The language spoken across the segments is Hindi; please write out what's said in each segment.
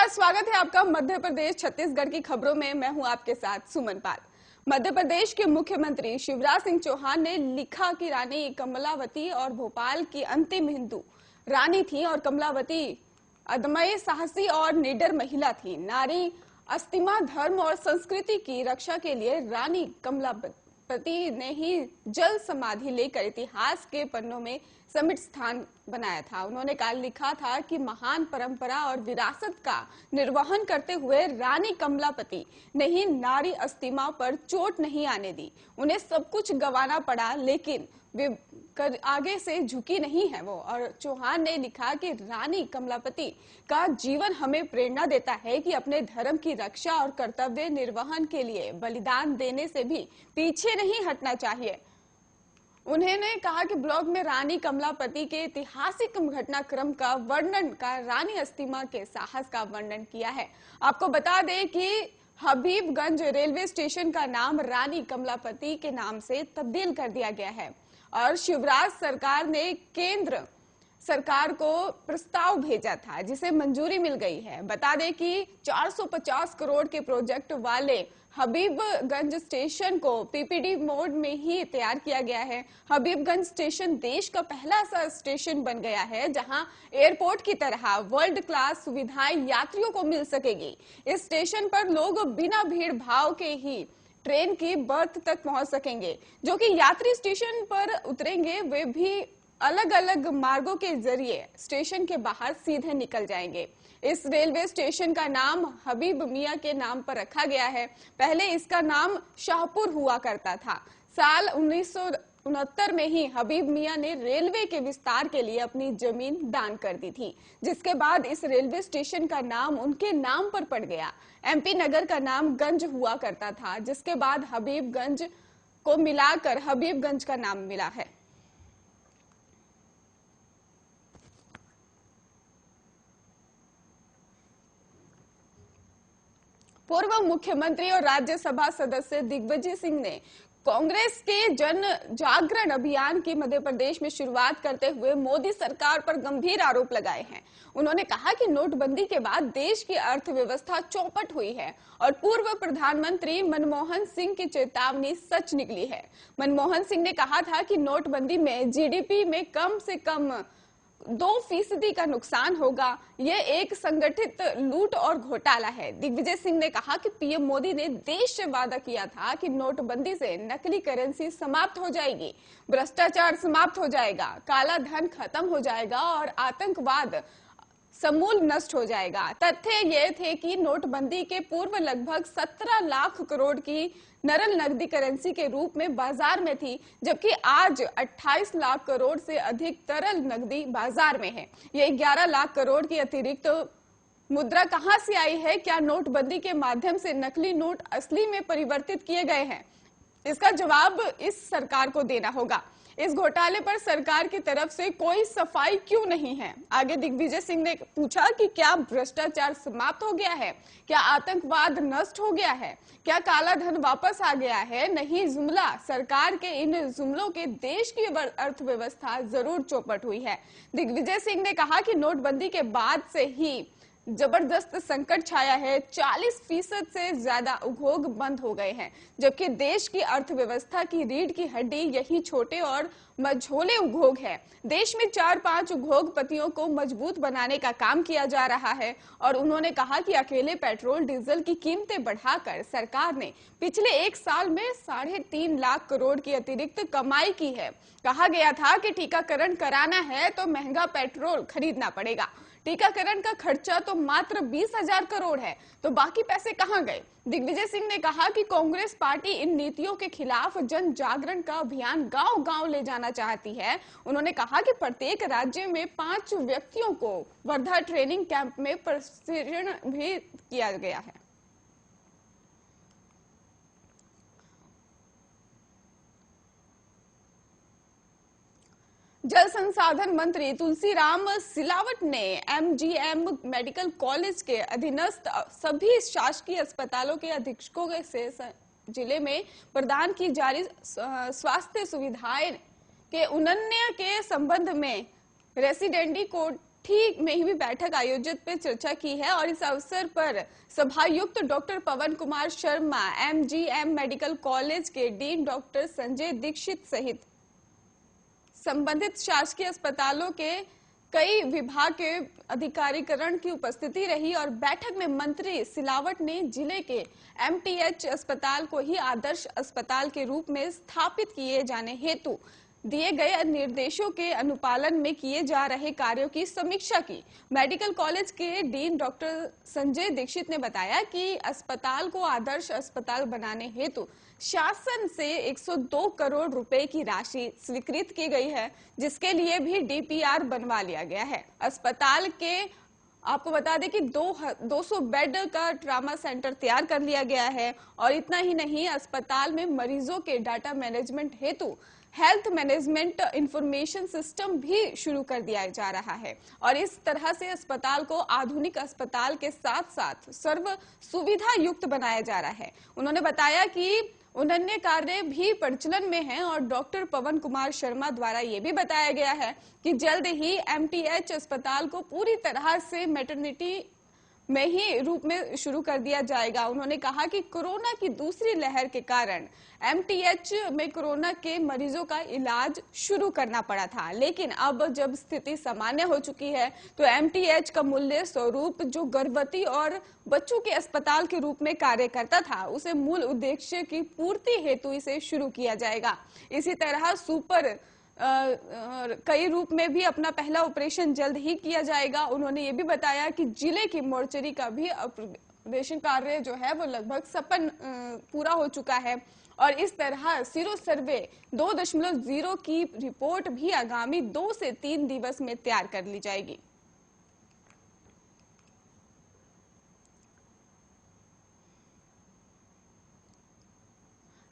नमस्कार, स्वागत है आपका मध्य प्रदेश छत्तीसगढ़ की खबरों में। मैं हूं आपके साथ सुमन पाल। मध्य प्रदेश के मुख्यमंत्री शिवराज सिंह चौहान ने लिखा कि रानी कमलावती और भोपाल की अंतिम हिंदू रानी थी और कमलावती अदम्य साहसी और निडर महिला थी। नारी अस्तिमा धर्म और संस्कृति की रक्षा के लिए रानी कमलापति ने ही जल समाधि लेकर इतिहास के पन्नों में समिट स्थान बनाया था। उन्होंने कल लिखा था कि महान परंपरा और विरासत का निर्वहन करते हुए रानी कमलापति ने ही नारी अस्तिमा पर चोट नहीं आने दी। उन्हें सब कुछ गंवाना पड़ा, लेकिन वे आगे से झुकी नहीं है वो। और चौहान ने लिखा कि रानी कमलापति का जीवन हमें प्रेरणा देता है कि अपने धर्म की रक्षा और कर्तव्य निर्वहन के लिए बलिदान देने से भी पीछे नहीं हटना चाहिए। उन्होंने कहा कि ब्लॉग में रानी कमलापति के ऐतिहासिक घटनाक्रम का वर्णन का रानी अस्तिमा के साहस का वर्णन किया है। आपको बता दें कि हबीबगंज रेलवे स्टेशन का नाम रानी कमलापति के नाम से तब्दील कर दिया गया है और शिवराज सरकार ने केंद्र सरकार को प्रस्ताव भेजा था, जिसे मंजूरी मिल गई है। बता दें कि 450 करोड़ के प्रोजेक्ट वाले हबीबगंज स्टेशन को पीपीडी मोड में ही तैयार किया गया है। हबीबगंज स्टेशन देश का पहला ऐसा स्टेशन बन गया है जहां एयरपोर्ट की तरह वर्ल्ड क्लास सुविधाएं यात्रियों को मिल सकेगी। इस स्टेशन पर लोग बिना भीड़ भाव के ही ट्रेन की बर्थ तक पहुंच सकेंगे। जो कि यात्री स्टेशन पर उतरेंगे वे भी अलग अलग मार्गों के जरिए स्टेशन के बाहर सीधे निकल जाएंगे। इस रेलवे स्टेशन का नाम हबीब मियां के नाम पर रखा गया है। पहले इसका नाम शाहपुर हुआ करता था। साल 1969 में ही हबीब मियां ने रेलवे के विस्तार के लिए अपनी जमीन दान कर दी थी, जिसके बाद इस रेलवे स्टेशन का नाम उनके नाम पर पड़ गया। एमपी नगर का नाम गंज हुआ करता था, जिसके बाद हबीबगंज को मिलाकर हबीबगंज का नाम मिला है। पूर्व मुख्यमंत्री और राज्यसभा सदस्य दिग्विजय सिंह ने कांग्रेस के जन जागरण अभियान की मध्य प्रदेश में शुरुआत करते हुए मोदी सरकार पर गंभीर आरोप लगाए हैं। उन्होंने कहा कि नोटबंदी के बाद देश की अर्थव्यवस्था चौपट हुई है और पूर्व प्रधानमंत्री मनमोहन सिंह की चेतावनी सच निकली है। मनमोहन सिंह ने कहा था कि नोटबंदी में जीडीपी में कम से कम 2% का नुकसान होगा। यह एक संगठित लूट और घोटाला है। दिग्विजय सिंह ने कहा कि पीएम मोदी ने देश से वादा किया था कि नोटबंदी से नकली करेंसी समाप्त हो जाएगी, भ्रष्टाचार समाप्त हो जाएगा, काला धन खत्म हो जाएगा और आतंकवाद समूल नष्ट हो जाएगा। तथ्य ये थे कि नोटबंदी के पूर्व लगभग 17 लाख करोड़ की नरल नकदी करेंसी के रूप में बाजार में थी, जबकि आज 28 लाख करोड़ से अधिक तरल नकदी बाजार में है। ये 11 लाख करोड़ की अतिरिक्त मुद्रा कहां से आई है? क्या नोटबंदी के माध्यम से नकली नोट असली में परिवर्तित किए गए हैं? इसका जवाब इस सरकार को देना होगा। इस घोटाले पर सरकार की तरफ से कोई सफाई क्यों नहीं है? आगे दिग्विजय सिंह ने पूछा कि क्या भ्रष्टाचार समाप्त हो गया है? क्या आतंकवाद नष्ट हो गया है? क्या काला धन वापस आ गया है? नहीं, जुमला सरकार के इन जुमलों के देश की अर्थव्यवस्था जरूर चौपट हुई है। दिग्विजय सिंह ने कहा कि नोटबंदी के बाद से ही जबरदस्त संकट छाया है। 40% से ज्यादा उद्योग बंद हो गए हैं, जबकि देश की अर्थव्यवस्था की रीढ़ की हड्डी यही छोटे और मझोले उद्योग है। देश में 4-5 उद्योगपतियों को मजबूत बनाने का काम किया जा रहा है। और उन्होंने कहा कि अकेले पेट्रोल डीजल की कीमतें बढ़ाकर सरकार ने पिछले एक साल में 3.5 लाख करोड़ की अतिरिक्त कमाई की है। कहा गया था कि टीकाकरण कराना है तो महंगा पेट्रोल खरीदना पड़ेगा। टीकाकरण का खर्चा तो मात्र 20,000 करोड़ है, तो बाकी पैसे कहां गए? दिग्विजय सिंह ने कहा कि कांग्रेस पार्टी इन नीतियों के खिलाफ जन जागरण का अभियान गांव-गांव ले जाना चाहती है। उन्होंने कहा कि प्रत्येक राज्य में 5 व्यक्तियों को वर्धा ट्रेनिंग कैंप में प्रशिक्षण भी किया गया है। जल संसाधन मंत्री तुलसीराम सिलावट ने एमजीएम मेडिकल कॉलेज के अधीनस्थ सभी शासकीय अस्पतालों के अधीक्षकों से जिले में प्रदान की जारी स्वास्थ्य सुविधाएं के उन्नयन के संबंध में रेसिडेंटी कोड ठीक में ही भी बैठक आयोजित पे चर्चा की है और इस अवसर पर सभायुक्त doctor Pawan Kumar Sharma, MGM medical college के डीन डॉक्टर संजय दीक्षित सहित संबंधित शासकीय अस्पतालों के कई विभाग के अधिकारीकरण की उपस्थिति रही और बैठक में मंत्री सिलावट ने जिले के एमटीएच अस्पताल को ही आदर्श अस्पताल के रूप में स्थापित किए जाने हेतु दिए गए निर्देशों के अनुपालन में किए जा रहे कार्यों की समीक्षा की। मेडिकल कॉलेज के डीन डॉक्टर संजय दीक्षित ने बताया कि अस्पताल को आदर्श अस्पताल बनाने हेतु शासन से 102 करोड़ रुपए की राशि स्वीकृत की गई है, जिसके लिए भी डीपीआर बनवा लिया गया है। अस्पताल के आपको बता दें कि 200 बेड का ट्रामा सेंटर तैयार कर लिया गया है और इतना ही नहीं, अस्पताल में मरीजों के डाटा मैनेजमेंट हेतु हेल्थ मैनेजमेंट इंफॉर्मेशन सिस्टम भी शुरू कर दिया जा रहा है और इस तरह से अस्पताल को आधुनिक अस्पताल के साथ साथ सर्व सुविधा युक्त बनाया जा रहा है। उन्होंने बताया कि अन्य कार्य भी प्रचलन में हैं और डॉक्टर पवन कुमार शर्मा द्वारा ये भी बताया गया है कि जल्द ही एमटीएच अस्पताल को पूरी तरह से मैटरनिटी में ही रूप में शुरू कर दिया जाएगा। उन्होंने कहा कि कोरोना की दूसरी लहर के कारण एमटीएच में कोरोना के मरीजों का इलाज शुरू करना पड़ा था, लेकिन अब जब स्थिति सामान्य हो चुकी है तो एमटीएच का मूल्य स्वरूप जो गर्भवती और बच्चों के अस्पताल के रूप में कार्य करता था, उसे मूल उद्देश्य की पूर्ति हेतु इसे शुरू किया जाएगा। इसी तरह सुपर कई रूप में भी अपना पहला ऑपरेशन जल्द ही किया जाएगा। उन्होंने ये भी बताया कि जिले की मोर्चरी का भी ऑपरेशन कार्य जो है वो लगभग पूरा हो चुका है और इस तरह सीरो सर्वे 2.0 की रिपोर्ट भी आगामी 2 से 3 दिवस में तैयार कर ली जाएगी।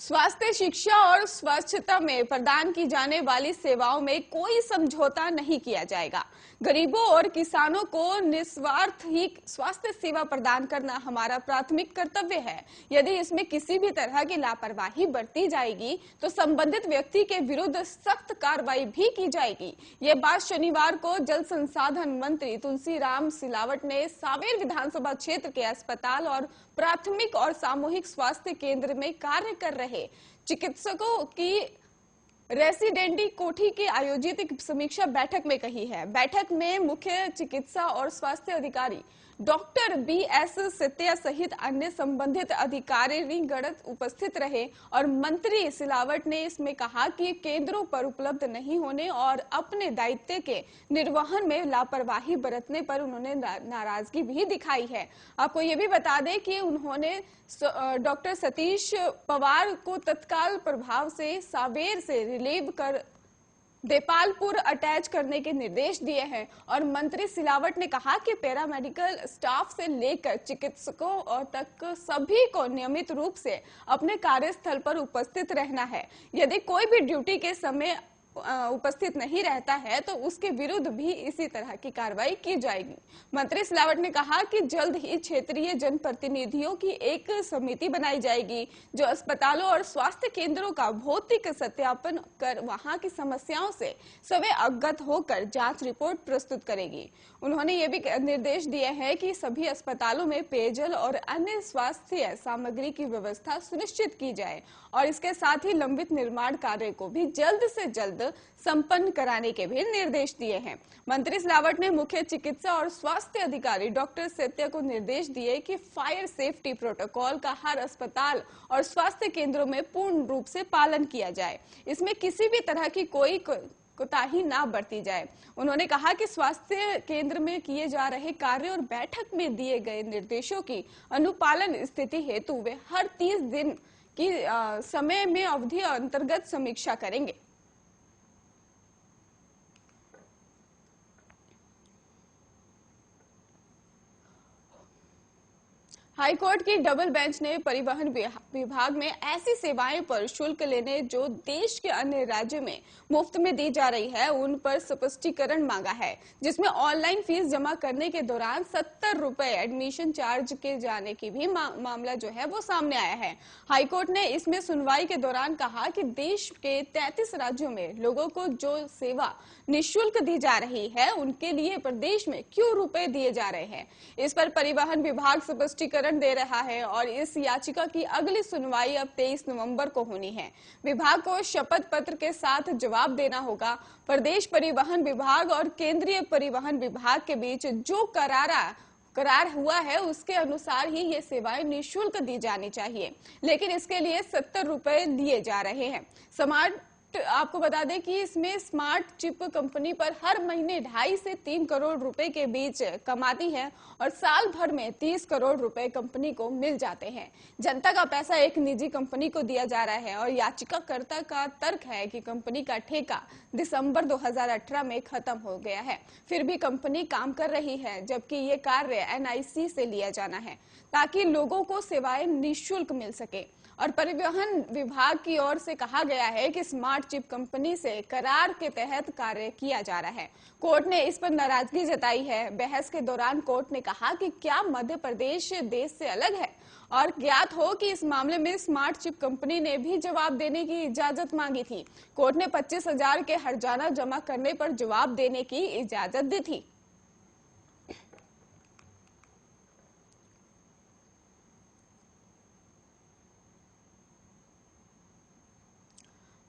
स्वास्थ्य, शिक्षा और स्वच्छता में प्रदान की जाने वाली सेवाओं में कोई समझौता नहीं किया जाएगा। गरीबों और किसानों को निस्वार्थ ही स्वास्थ्य सेवा प्रदान करना हमारा प्राथमिक कर्तव्य है। यदि इसमें किसी भी तरह की लापरवाही बरती जाएगी तो संबंधित व्यक्ति के विरुद्ध सख्त कार्रवाई भी की जाएगी। ये बात शनिवार को जल संसाधन मंत्री तुलसीराम सिलावट ने सांवेर विधानसभा क्षेत्र के अस्पताल और प्राथमिक और सामूहिक स्वास्थ्य केंद्र में कार्य कर रहे चिकित्सकों की रेसिडेंटी कोठी के आयोजित एक समीक्षा बैठक में कही है। बैठक में मुख्य चिकित्सा और स्वास्थ्य अधिकारी डॉक्टर बीएस सत्या सहित अन्य संबंधित अधिकारी गण उपस्थित रहे और मंत्री सिलावट ने इसमें कहा कि केंद्रों पर उपलब्ध नहीं होने और अपने दायित्व के निर्वहन में लापरवाही बरतने पर उन्होंने नाराजगी भी दिखाई है। आपको ये भी बता दें कि उन्होंने डॉक्टर सतीश पवार को तत्काल प्रभाव से सांवेर से रिलीव कर देपालपुर अटैच करने के निर्देश दिए हैं और मंत्री सिलावट ने कहा कि पैरामेडिकल स्टाफ से लेकर चिकित्सकों तक सभी को नियमित रूप से अपने कार्यस्थल पर उपस्थित रहना है। यदि कोई भी ड्यूटी के समय उपस्थित नहीं रहता है तो उसके विरुद्ध भी इसी तरह की कार्रवाई की जाएगी। मंत्री सिलावट ने कहा कि जल्द ही क्षेत्रीय जनप्रतिनिधियों की एक समिति बनाई जाएगी जो अस्पतालों और स्वास्थ्य केंद्रों का भौतिक सत्यापन कर वहां की समस्याओं से सवे अवगत होकर जांच रिपोर्ट प्रस्तुत करेगी। उन्होंने ये भी निर्देश दिए हैं कि सभी अस्पतालों में पेयजल और अन्य स्वास्थ्य सामग्री की व्यवस्था सुनिश्चित की जाए और इसके साथ ही लंबित निर्माण कार्य को भी जल्द से जल्द संपन्न कराने के भी निर्देश दिए हैं। मंत्री सिलावट ने मुख्य चिकित्सा और स्वास्थ्य अधिकारी डॉक्टर सत्या को निर्देश दिए कि फायर सेफ्टी प्रोटोकॉल का हर अस्पताल और स्वास्थ्य केंद्रों में पूर्ण रूप से पालन किया जाए। इसमें किसी भी तरह की कोई कोताही ना बरती जाए। उन्होंने कहा कि स्वास्थ्य केंद्र में किए जा रहे कार्य और बैठक में दिए गए निर्देशों की अनुपालन स्थिति हेतु वे हर 30 दिन की समय में अवधि अंतर्गत समीक्षा करेंगे। हाईकोर्ट की डबल बेंच ने परिवहन विभाग में ऐसी सेवाएं पर शुल्क लेने जो देश के अन्य राज्यों में मुफ्त में दी जा रही है उन पर स्पष्टीकरण मांगा है, जिसमें ऑनलाइन फीस जमा करने के दौरान 70 रुपए एडमिशन चार्ज के जाने की भी मामला जो है वो सामने आया है। हाईकोर्ट ने इसमें सुनवाई के दौरान कहा कि देश के 33 राज्यों में लोगों को जो सेवा निःशुल्क दी जा रही है उनके लिए प्रदेश में क्यों रुपए दिए जा रहे हैं। इस पर परिवहन विभाग स्पष्टीकरण दे रहा है और इस याचिका की अगली सुनवाई अब 23 नवंबर को होनी है। विभाग को शपथ पत्र के साथ जवाब देना होगा। प्रदेश परिवहन विभाग और केंद्रीय परिवहन विभाग के बीच जो करार हुआ है उसके अनुसार ही ये सेवाएं निःशुल्क दी जानी चाहिए, लेकिन इसके लिए 70 रुपए लिए जा रहे हैं। आपको बता दें कि इसमें स्मार्ट चिप कंपनी पर हर महीने 2.5 से 3 करोड़ रुपए के बीच कमाती है और साल भर में 30 करोड़ रुपए कंपनी को मिल जाते हैं। जनता का पैसा एक निजी कंपनी को दिया जा रहा है और याचिकाकर्ता का तर्क है कि कंपनी का ठेका दिसंबर 2018 में खत्म हो गया है, फिर भी कंपनी काम कर रही है, जबकि ये कार्य NIC से लिया जाना है ताकि लोगों को सेवाएं निःशुल्क मिल सके। और परिवहन विभाग की ओर से कहा गया है कि स्मार्ट चिप कंपनी से करार के तहत कार्य किया जा रहा है। कोर्ट ने इस पर नाराजगी जताई है। बहस के दौरान कोर्ट ने कहा कि क्या मध्य प्रदेश देश से अलग है, और ज्ञात हो कि इस मामले में स्मार्ट चिप कंपनी ने भी जवाब देने की इजाजत मांगी थी। कोर्ट ने 25,000 के हर्जाना जमा करने पर जवाब देने की इजाजत दी थी।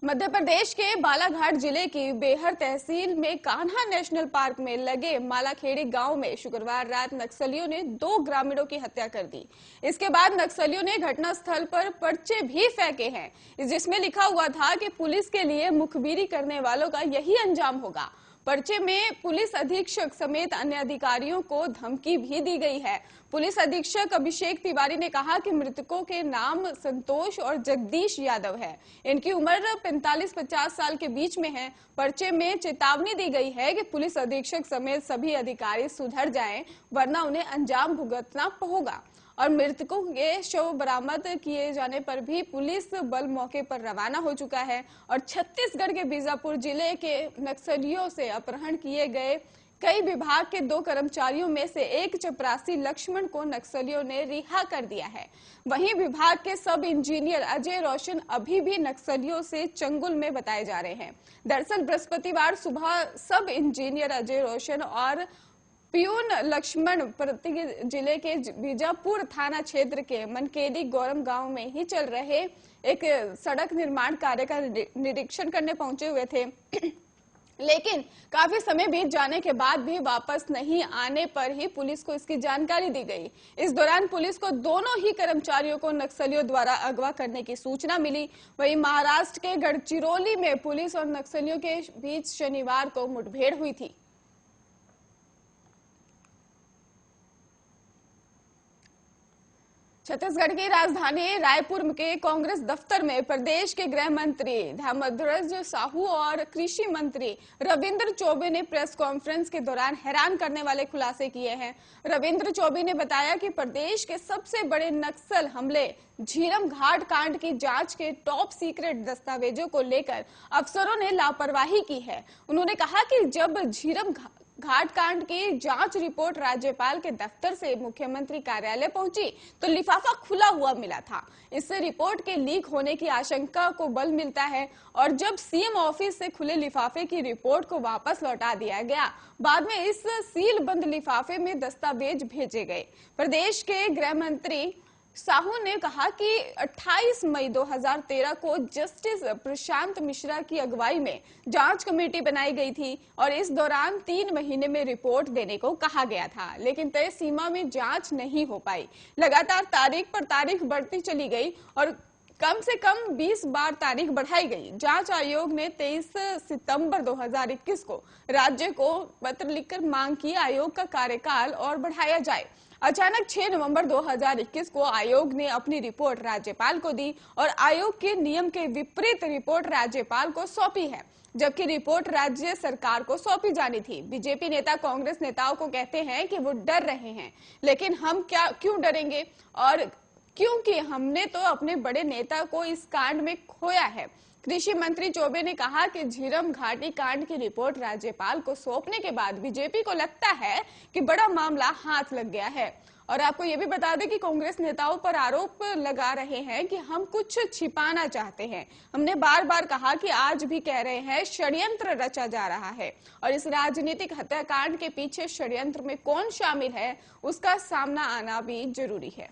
मध्य प्रदेश के बालाघाट जिले की बेहर तहसील में कान्हा नेशनल पार्क में लगे मालाखेड़ी गांव में शुक्रवार रात नक्सलियों ने 2 ग्रामीणों की हत्या कर दी। इसके बाद नक्सलियों ने घटनास्थल पर पर्चे भी फेंके हैं, जिसमें लिखा हुआ था कि पुलिस के लिए मुखबिरी करने वालों का यही अंजाम होगा। पर्चे में पुलिस अधीक्षक समेत अन्य अधिकारियों को धमकी भी दी गई है। पुलिस अधीक्षक अभिषेक तिवारी ने कहा कि मृतकों के नाम संतोष और जगदीश यादव है। इनकी उम्र 45-50 साल के बीच में है। पर्चे में चेतावनी दी गई है कि पुलिस अधीक्षक समेत सभी अधिकारी सुधर जाएं, वरना उन्हें अंजाम भुगतना होगा। और मृतकों के शव बरामद किए जाने पर भी पुलिस बल मौके पर रवाना हो चुका है। और छत्तीसगढ़ के बीजापुर जिले के नक्सलियों से अपहरण किए गए कई विभाग के 2 कर्मचारियों में से एक चपरासी लक्ष्मण को नक्सलियों ने रिहा कर दिया है। वहीं विभाग के सब इंजीनियर अजय रोशन अभी भी नक्सलियों से चंगुल में बताए जा रहे हैं। दरअसल बृहस्पतिवार सुबह सब इंजीनियर अजय रोशन और पियून लक्ष्मण जिले के बीजापुर थाना क्षेत्र के मनकेली गौरम गांव में ही चल रहे एक सड़क निर्माण कार्य का निरीक्षण करने पहुंचे हुए थे। लेकिन काफी समय बीत जाने के बाद भी वापस नहीं आने पर ही पुलिस को इसकी जानकारी दी गई। इस दौरान पुलिस को दोनों ही कर्मचारियों को नक्सलियों द्वारा अगवा करने की सूचना मिली। वहीं महाराष्ट्र के गढ़चिरौली में पुलिस और नक्सलियों के बीच शनिवार को मुठभेड़ हुई थी। छत्तीसगढ़ की राजधानी रायपुर के कांग्रेस दफ्तर में प्रदेश के गृह मंत्री धर्मध्वज साहू और कृषि मंत्री रविंद्र चौबे ने प्रेस कॉन्फ्रेंस के दौरान हैरान करने वाले खुलासे किए हैं। रविंद्र चौबे ने बताया कि प्रदेश के सबसे बड़े नक्सल हमले झीरम घाट कांड की जांच के टॉप सीक्रेट दस्तावेजों को लेकर अफसरों ने लापरवाही की है। उन्होंने कहा कि जब झीरम घाट कांड की जांच रिपोर्ट राज्यपाल के दफ्तर से मुख्यमंत्री कार्यालय पहुंची तो लिफाफा खुला हुआ मिला था। इससे रिपोर्ट के लीक होने की आशंका को बल मिलता है और जब सीएम ऑफिस से खुले लिफाफे की रिपोर्ट को वापस लौटा दिया गया, बाद में इस सील बंद लिफाफे में दस्तावेज भेजे गए। प्रदेश के गृह मंत्री साहू ने कहा कि 28 मई 2013 को जस्टिस प्रशांत मिश्रा की अगुवाई में जांच कमेटी बनाई गई थी और इस दौरान 3 महीने में रिपोर्ट देने को कहा गया था, लेकिन तय सीमा में जांच नहीं हो पाई। लगातार तारीख पर तारीख बढ़ती चली गई और कम से कम 20 बार तारीख बढ़ाई गई। जांच आयोग ने 23 सितंबर 2021 को राज्य को पत्र लिखकर मांग की आयोग का कार्यकाल और बढ़ाया जाए। अचानक 6 नवंबर 2021 को आयोग ने अपनी रिपोर्ट राज्यपाल को दी और आयोग के नियम के विपरीत रिपोर्ट राज्यपाल को सौंपी है, जबकि रिपोर्ट राज्य सरकार को सौंपी जानी थी। बीजेपी नेता कांग्रेस नेताओं को कहते हैं कि वो डर रहे हैं, लेकिन हम क्यों डरेंगे, और क्योंकि हमने तो अपने बड़े नेता को इस कांड में खोया है। कृषि मंत्री चौबे ने कहा कि झीरम घाटी कांड की रिपोर्ट राज्यपाल को सौंपने के बाद बीजेपी को लगता है कि बड़ा मामला हाथ लग गया है। और आपको ये भी बता दें कि कांग्रेस नेताओं पर आरोप लगा रहे हैं कि हम कुछ छिपाना चाहते हैं। हमने बार बार कहा कि आज भी कह रहे हैं षड्यंत्र रचा जा रहा है, और इस राजनीतिक हत्याकांड के पीछे षड्यंत्र में कौन शामिल है उसका सामना आना भी जरूरी है।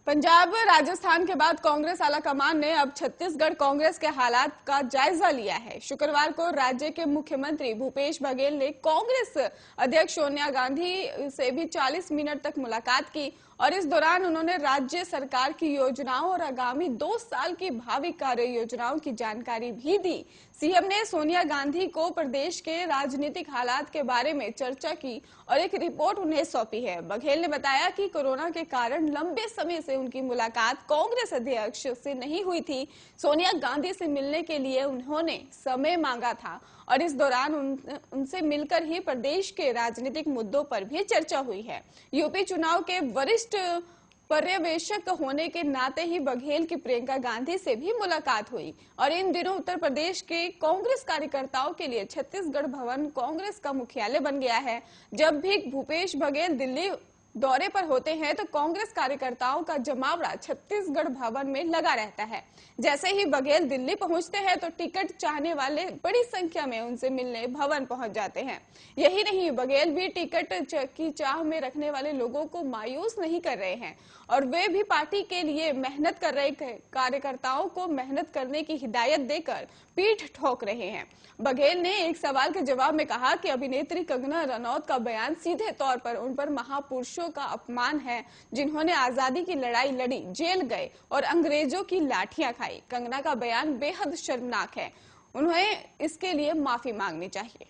पंजाब राजस्थान के बाद कांग्रेस आलाकमान ने अब छत्तीसगढ़ कांग्रेस के हालात का जायजा लिया है। शुक्रवार को राज्य के मुख्यमंत्री भूपेश बघेल ने कांग्रेस अध्यक्ष सोनिया गांधी से भी 40 मिनट तक मुलाकात की, और इस दौरान उन्होंने राज्य सरकार की योजनाओं और आगामी 2 साल की भावी कार्य योजनाओं की जानकारी भी दी। सीएम ने सोनिया गांधी को प्रदेश के राजनीतिक हालात के बारे में चर्चा की और एक रिपोर्ट उन्हें सौंपी है। बघेल ने बताया कि कोरोना के कारण लंबे समय से उनकी मुलाकात कांग्रेस अध्यक्ष से नहीं हुई थी। सोनिया गांधी से मिलने के लिए उन्होंने समय मांगा था, और इस दौरान उनसे मिलकर ही प्रदेश के राजनीतिक मुद्दों पर भी चर्चा हुई है। यूपी चुनाव के वरिष्ठ पर्यवेक्षक होने के नाते ही बघेल की प्रियंका गांधी से भी मुलाकात हुई, और इन दिनों उत्तर प्रदेश के कांग्रेस कार्यकर्ताओं के लिए छत्तीसगढ़ भवन कांग्रेस का मुख्यालय बन गया है। जब भी भूपेश बघेल दिल्ली दौरे पर होते हैं तो कांग्रेस कार्यकर्ताओं का जमावड़ा छत्तीसगढ़ भवन में लगा रहता है। जैसे ही बघेल दिल्ली पहुंचते हैं तो टिकट चाहने वाले बड़ी संख्या में उनसे मिलने भवन पहुंच जाते हैं। यही नहीं, बघेल भी टिकट की चाह में रखने वाले लोगों को मायूस नहीं कर रहे हैं, और वे भी पार्टी के लिए मेहनत कर रहे कार्यकर्ताओं को मेहनत करने की हिदायत देकर पीठ ठोक रहे हैं। बघेल ने एक सवाल के जवाब में कहा कि अभिनेत्री कंगना रनौत का बयान सीधे तौर पर उन पर महापुरुषों का अपमान है, जिन्होंने आजादी की लड़ाई लड़ी, जेल गए और अंग्रेजों की लाठियां खाई। कंगना का बयान बेहद शर्मनाक है, उन्हें इसके लिए माफी मांगनी चाहिए।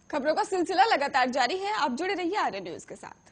खबरों का सिलसिला लगातार जारी है, आप जुड़े रहिए आर्य न्यूज के साथ।